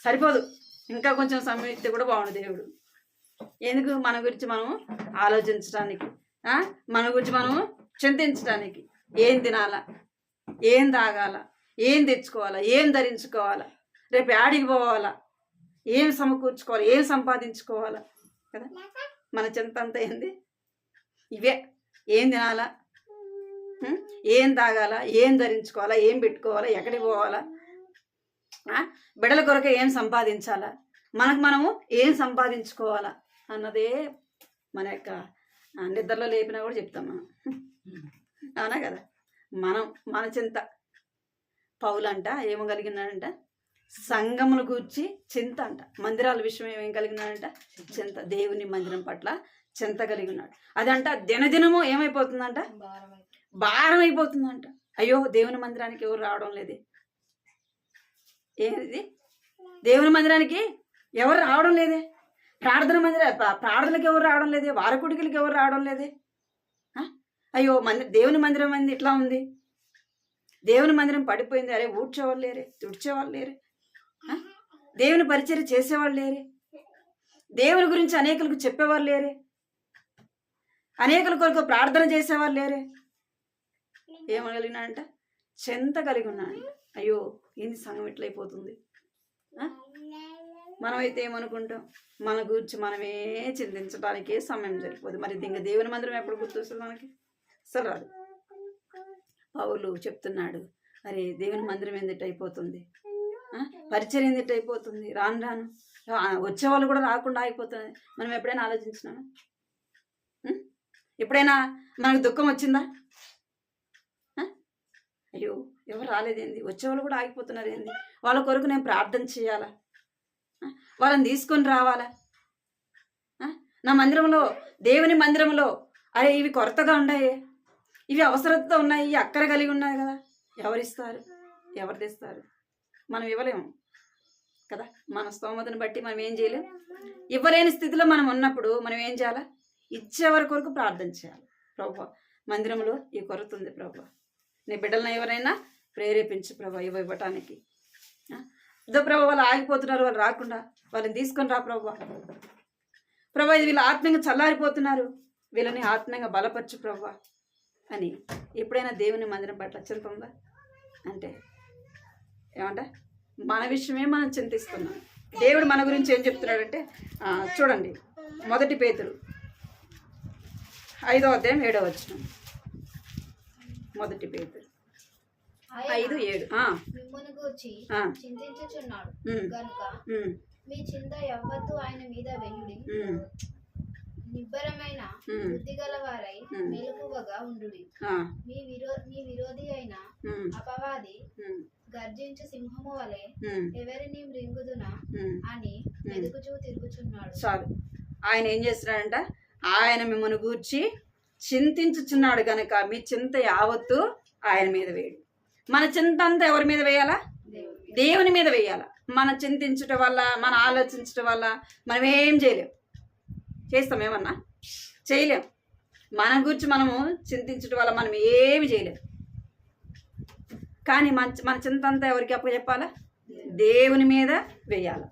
సరిపోదు. ఇంకా కొంచెం సమయం ఇస్తే కూడా బాగుండు దేవుడు. ఎందుకు? మన గురించి మనము ఆలోచించడానికి, మన గురించి మనము చింతించడానికి. ఏం తినాలా, ఏం తాగాల, ఏం తెచ్చుకోవాలా, ఏం ధరించుకోవాలా, రేపు యాడికి పోవాలా, ఏం సమకూర్చుకోవాలి, ఏం సంపాదించుకోవాలా కదా. మన చింత అంతా ఏంది? ఇవే. ఏం తినాలా, ఏం తాగాల, ఏం ధరించుకోవాలా, ఏం పెట్టుకోవాలా, ఎక్కడికి పోవాలా, బిడ్డల కొరకు ఏం సంపాదించాలా, మనము ఏం సంపాదించుకోవాలా అన్నదే మన యొక్క నిద్రలో లేపినా కూడా చెప్తాం మనం. అవునా కదా? మన చింత పౌలంట ఏమో కలిగినాడంట, సంఘమును గూర్చి చింత అంట. మందిరాల విషయం ఏం కలిగినాడంట? చింత. దేవుని మందిరం పట్ల చింత కలిగి ఉన్నాడు. అదంట దినదినము ఏమైపోతుందంట? భారం అయిపోతుందంట. అయ్యో దేవుని మందిరానికి ఎవరు రావడం లేదే, ఏది దేవుని మందిరానికి ఎవరు రావడం లేదే, ప్రార్థనలకు ఎవరు రావడం లేదే, వారకుడికి ఎవరు రావడం లేదే. అయ్యో దేవుని మందిరం అంది ఇట్లా ఉంది, దేవుని మందిరం పడిపోయింది, అరే ఊడ్చేవాళ్ళు లేరే, తుడిచేవాళ్ళు లేరే, దేవుని పరిచర్య చేసేవాళ్ళు లేరే, దేవుని గురించి అనేకులకు చెప్పేవాళ్ళు లేరే, అనేకుల కొరకు ప్రార్థన చేసేవాళ్ళు లేరే. ఏమగలిగినాడంట? చింత కలిగి ఉన్నాడు. అయ్యో ఏంది సంఘం ఇట్లయిపోతుంది. మనమైతే ఏమనుకుంటాం? మన గురించి మనమే చింతించడానికే సమయం సరిపోదు. మరి ఇంకా దేవుని మందిరం ఎప్పుడు గుర్తొస్తుంది మనకి? అసలు రాదు. పౌలు చెప్తున్నాడు, అరే దేవుని మందిరం ఎందుకు అయిపోతుంది, పరిచయం ఎందుకు అయిపోతుంది, రాను రాను వచ్చేవాళ్ళు కూడా రాకుండా అయిపోతుంది. మనం ఎప్పుడైనా ఆలోచించినామా? ఎప్పుడైనా మనకు దుఃఖం వచ్చిందా? అయ్యో ఎవరు రాలేదేంది, వచ్చేవాళ్ళు కూడా ఆగిపోతున్నారు ఏంది, వాళ్ళ కొరకు నేను ప్రార్థన చేయాలా, వాళ్ళని తీసుకొని రావాలా? నా మందిరంలో, దేవుని మందిరంలో అరే ఇవి కొరతగా ఉన్నాయి, ఇవి అవసరతతో ఉన్నాయి, ఇవి అక్కర కలిగి ఉన్నాయి కదా, ఎవరిస్తారు, ఎవరు తెస్తారు? మనం ఇవ్వలేము కదా. మన స్తోమతను బట్టి మనం ఏం చేయలేం. ఇవ్వలేని స్థితిలో మనం ఉన్నప్పుడు మనం ఏం చేయాలా? ఇచ్చేవారి కొరకు ప్రార్థన చేయాలి. ప్రభు మందిరంలో ఈ కొరత ఉంది ప్రభు, నీ బిడ్డలను ఎవరైనా ప్రేరేపించు ప్రభు ఇవ్వటానికి. ఇదో ప్రభు వాళ్ళు ఆగిపోతున్నారు, వాళ్ళు రాకుండా వాళ్ళని తీసుకొని రా ప్రభు. ప్రభు ఇది వీళ్ళు ఆత్మీయంగా చల్లారిపోతున్నారు, వీళ్ళని ఆత్మీయంగా బలపరచు ప్రభు అని ఎప్పుడైనా దేవుని మందిరం పట్ల చింత ఉందా? అంటే ఏమంట, మన విషయమే మనం చింతిస్తున్నాం. దేవుడు మన గురించి ఏం చెప్తున్నాడంటే చూడండి, 1 పేతురు 5వ అధ్యాయం 7వ వచనం. 1 పేతురు 5:7. మిమ్మును గూర్చి చింతించుచున్నాడు గనుక మీ చింత యావత్తు ఆయన మీద వెయ్యుడి, నిబ్బరమైన బుద్ధి గలవారై మెలకువగా ఉండుడి. మీ విరోధి అయిన అపవాది గర్జించు సింహము వలె ఎవరిని మృంగుదునా అని వెదుకుచూ తిరుగుచున్నాడు. చాలు. ఆయన ఏం చేస్తున్నాడంట? ఆయన మిమ్మల్ని గూర్చి చింతించుచున్నాడు గనక మీ చింత యావత్తు ఆయన మీద వేయడు. మన చింత అంతా ఎవరి మీద వేయాలా? దేవుని మీద వేయాలా. మనం చింతించటం వల్ల, మనం ఆలోచించటం వల్ల మనం ఏం చేయలేం. చేస్తాం ఏమన్నా? చేయలేం. మన గురించి మనము చింతించటం వల్ల మనం ఏమి చేయలేం. కానీ మన చింత అంతా ఎవరికి అప్పు చెప్పాలా? దేవుని మీద వేయాలి.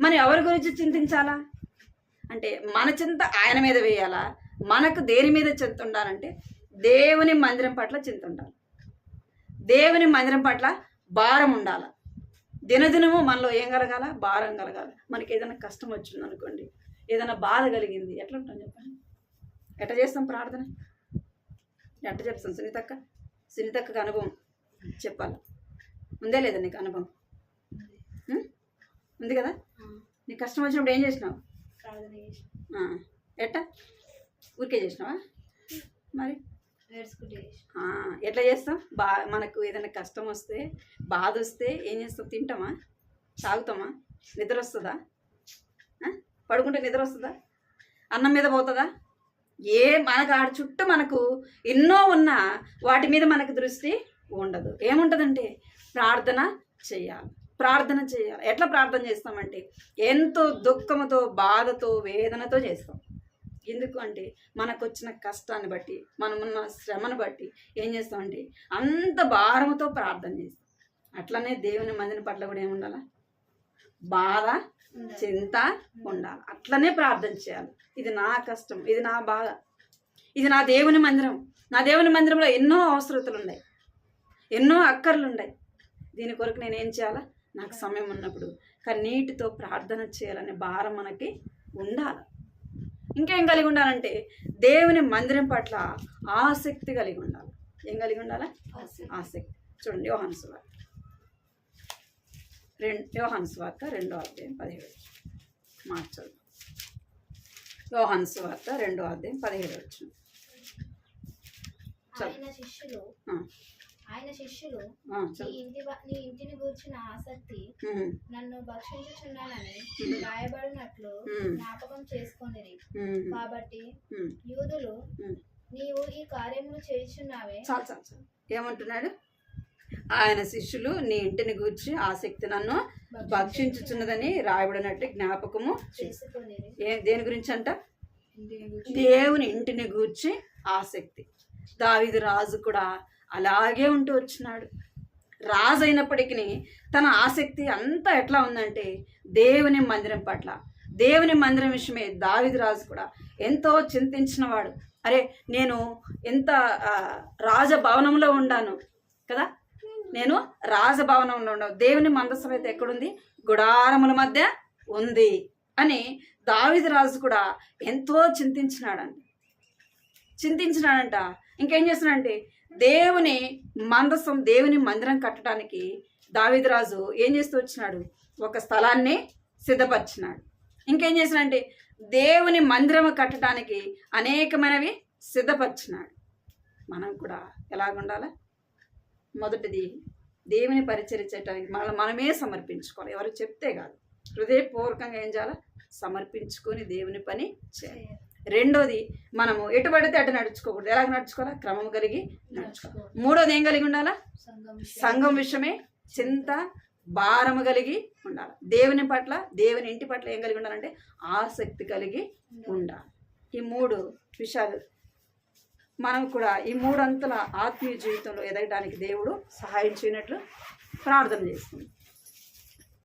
మనం ఎవరి గురించి చింతించాలా అంటే మన చింత ఆయన మీద వేయాలా? మనకు దేని మీద చింత ఉండాలంటే దేవుని మందిరం పట్ల చింత ఉండాలి, దేవుని మందిరం పట్ల భారం ఉండాలి. దినదినము మనలో ఏం కలగాల? భారం కలగాలి. మనకి ఏదైనా కష్టం వచ్చింది అనుకోండి, ఏదైనా బాధ కలిగింది, ఎట్లా ఉంటాం చెప్పండి? ఎట్లా చేస్తాం ప్రార్థన? ఎట్లా చెప్తాం? సునీతక్కకు అనుభవం చెప్పాలి. ఉందే లేదా నీకు అనుభవం? ఉంది కదా. నీకు కష్టం వచ్చినప్పుడు ఏం చేసినావు? ఎట్టా? ఊరికే చేసినావా? మరి ఎట్లా చేస్తాం? మనకు ఏదైనా కష్టం వస్తే, బాధ వస్తే ఏం చేస్తాం? తింటామా? తాగుతామా? నిద్ర వస్తుందా? పడుకుంటే నిద్ర వస్తుందా? అన్నం మీద పోతుందా? మనకు ఆడ చుట్టూ మనకు ఎన్నో ఉన్నా వాటి మీద మనకు దృష్టి ఉండదు. ఏముంటుందంటే ప్రార్థన చేయాలి. ఎట్లా ప్రార్థన చేస్తామంటే ఎంతో దుఃఖముతో, బాధతో, వేదనతో చేస్తాం. ఎందుకు అంటే మనకు వచ్చిన కష్టాన్ని బట్టి, మనమున్న శ్రమను బట్టి ఏం చేస్తామంటే అంత భారముతో ప్రార్థన చేస్తాం. అట్లనే దేవుని మందిని పట్ల కూడా ఏముండాలా? బాధ, చింత ఉండాలి. అట్లనే ప్రార్థన చేయాలి. ఇది నా కష్టం, ఇది నా బాధ, ఇది నా దేవుని మందిరం. నా దేవుని మందిరంలో ఎన్నో అవసరతలు ఉన్నాయి, ఎన్నో అక్కర్లు ఉన్నాయి. దీని కొరకు నేను ఏం చేయాలా? నాకు సమయం ఉన్నప్పుడు కన్నీటితో ప్రార్థన చేయాలనే భారం మనకి ఉండాలి. ఇంకేం కలిగి ఉండాలంటే దేవుని మందిరం పట్ల ఆసక్తి కలిగి ఉండాలి. ఏం కలిగి ఉండాలా? ఆసక్తి. చూడండి, యోహాను సువార్త 2వ అధ్యాయం 17 మార్చదు. యోహాను సువార్త 2వ అధ్యాయం 17 వచ్చిన. ఆయన శిష్యులు నీ ఇంటిని గూర్చిన ఆసక్తి నన్ను భక్షించుచున్నానని రాయబడినట్లు జ్ఞాపకం చేసుకొనిరి. కాబట్టి యూదులు నీవు ఈ కార్యములు చేయుచున్నావే. చాలు ఏమంటున్నాడు? ఆయన శిష్యులు నీ ఇంటిని గూర్చి ఆసక్తి నన్ను భక్షించుచున్నదని రాయబడినట్టు జ్ఞాపకము చేసుకొనిరి. దేని గురించి అంట? దేవుని ఇంటిని గూర్చి ఆసక్తి. దావీదు రాజు కూడా అలాగే ఉంటూ వచ్చినాడు. రాజు అయినప్పటికీ తన ఆసక్తి అంతా ఎట్లా ఉందంటే దేవుని మందిరం పట్ల, దేవుని మందిరం విషయమే దావీదు రాజు కూడా ఎంతో చింతించినవాడు. అరే, నేను ఎంత రాజభవనంలో ఉండాను కదా, నేను రాజభవనంలో ఉన్నాను, దేవుని మందసం అయితే ఎక్కడుంది? గుడారముల మధ్య ఉంది అని దావీదు రాజు కూడా ఎంతో చింతించినాడంట. ఇంకేం చేస్తున్నాడంటే దేవుని మందసం, దేవుని మందిరం కట్టడానికి దావీదు రాజు ఏం చేస్తూ వచ్చినాడు? ఒక స్థలాన్ని సిద్ధపరిచినాడు. ఇంకేం చేసినాడంటే దేవుని మందిరం కట్టడానికి అనేకమైనవి సిద్ధపరిచినాడు. మనం కూడా ఎలాగుండాలి? మొదటిది దేవుని పరిచరించడానికి మనమే సమర్పించుకోవాలి. ఎవరు చెప్తే కాదు, హృదయపూర్వకంగా ఏం చేయాలి? సమర్పించుకొని దేవుని పని చేయాలి. రెండోది, మనము ఎటు పడితే అటు నడుచుకోకూడదు. ఎలాగ నడుచుకోవాలా? క్రమం కలిగి నడుచుకోవాలి. మూడోది ఏం కలిగి ఉండాలా? సంఘం విషయమే చింత భారము కలిగి ఉండాలి. దేవుని పట్ల, దేవుని ఇంటి పట్ల ఏం కలిగి ఉండాలంటే ఆసక్తి కలిగి ఉండాలి. ఈ 3 విషయాలు మనం కూడా ఈ 3 అంతల ఆత్మీయ జీవితంలో ఎదగడానికి దేవుడు సహాయం చేయనట్లు ప్రార్థన చేస్తుంది.